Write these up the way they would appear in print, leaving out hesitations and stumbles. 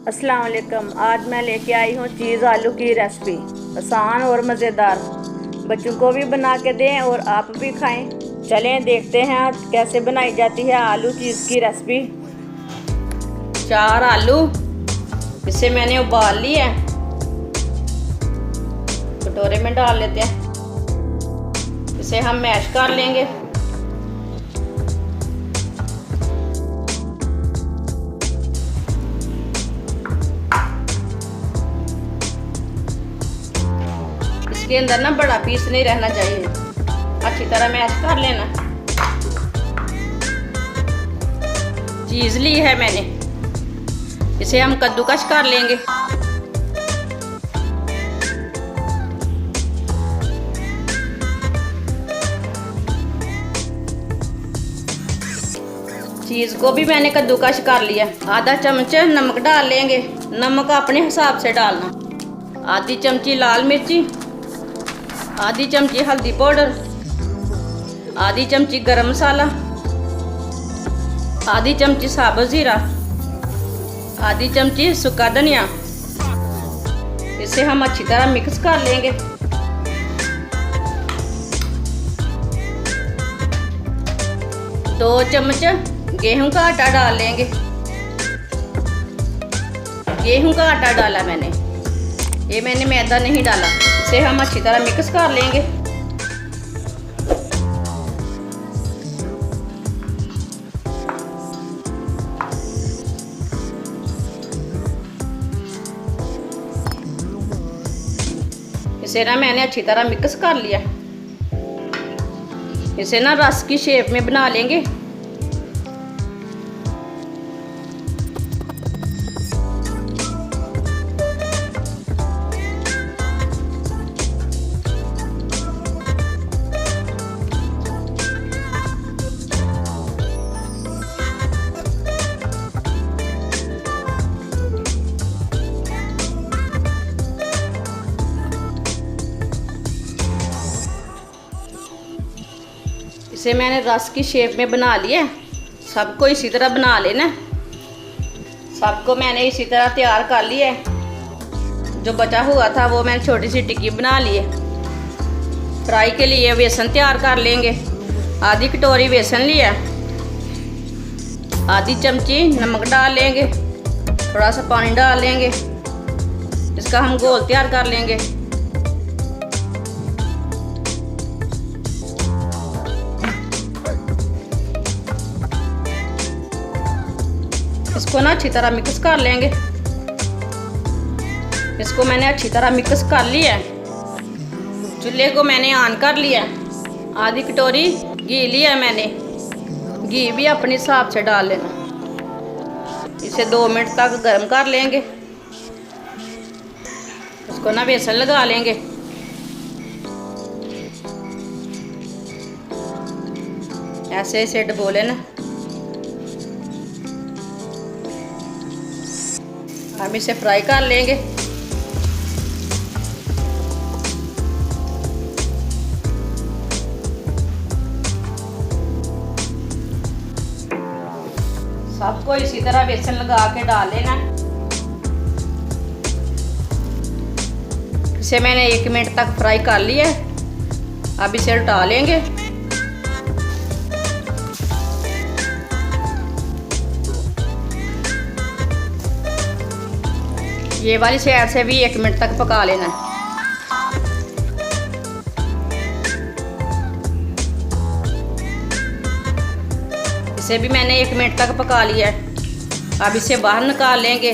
अस्सलाम वालेकुम। आज मैं लेके आई हूँ चीज़ आलू की रेसिपी, आसान और मज़ेदार। बच्चों को भी बना के दें और आप भी खाएं। चलें देखते हैं आज कैसे बनाई जाती है आलू चीज़ की रेसिपी। 4 आलू इसे मैंने उबाल लिया है, कटोरे में डाल लेते हैं। इसे हम मैश कर लेंगे। इसके अंदर ना बड़ा पीस नहीं रहना चाहिए, अच्छी तरह मैश कर लेना। चीज़ ली है मैंने, इसे हम कद्दूकस कर लेंगे। चीज़ को भी मैंने कद्दूकस कर लिया। आधा चम्मच नमक डाल लेंगे, नमक अपने हिसाब से डालना। आधी चमची लाल मिर्ची, आधी चमची हल्दी पाउडर, आधी चमची गरम मसाला, आधी चमची साबुत ज़ीरा, आधी चमची सूखा धनिया। इसे हम अच्छी तरह मिक्स कर लेंगे। दो चम्मच गेहूं का आटा डाल लेंगे। गेहूं का आटा डाला मैंने, ये मैंने मैदा नहीं डाला। इसे हम अच्छी तरह मिक्स कर लेंगे। इसे ना मैंने अच्छी तरह मिक्स कर लिया। इसे ना रस की शेप में बना लेंगे। इसे मैंने रस की शेप में बना लिया। सबको इसी तरह बना लेना। सबको मैंने इसी तरह तैयार कर लिया। जो बचा हुआ था वो मैंने छोटी सी टिक्की बना ली है। फ्राई के लिए बेसन तैयार कर लेंगे। आधी कटोरी बेसन लिया, आधी चमची नमक डाल लेंगे, थोड़ा सा पानी डाल लेंगे। इसका हम घोल तैयार कर लेंगे। इसको ना अच्छी तरह मिक्स कर लेंगे। इसको मैंने अच्छी तरह मिक्स कर लिया है। चूल्हे को मैंने ऑन कर लिया। आधी कटोरी घी लिया मैंने, घी भी अपने हिसाब से डाल लेना। इसे 2 मिनट तक गर्म कर लेंगे। इसको ना बेसन लगा लेंगे। ऐसे ऐसे डबो लेना। हम इसे फ्राई कर लेंगे। सबको इसी तरह बेसन लगा के डाल लेना। इसे मैंने 1 मिनट तक फ्राई कर लिया। अब इसे उल्टा लेंगे। ये वाली साइड से भी 1 मिनट तक पका लेना। इसे भी मैंने 1 मिनट तक पका लिया है। अब इसे बाहर निकाल लेंगे।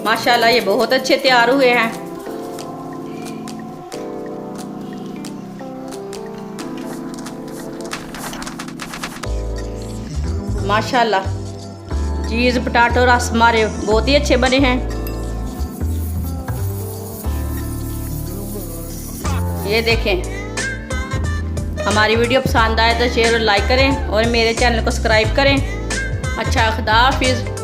माशाल्लाह ये बहुत अच्छे तैयार हुए हैं। माशाल्लाह चीज़ पटाटो रस हमारे बहुत ही अच्छे बने हैं। ये देखें। हमारी वीडियो पसंद आए तो शेयर और लाइक करें और मेरे चैनल को सब्सक्राइब करें। अच्छा, खुदा हाफिज़।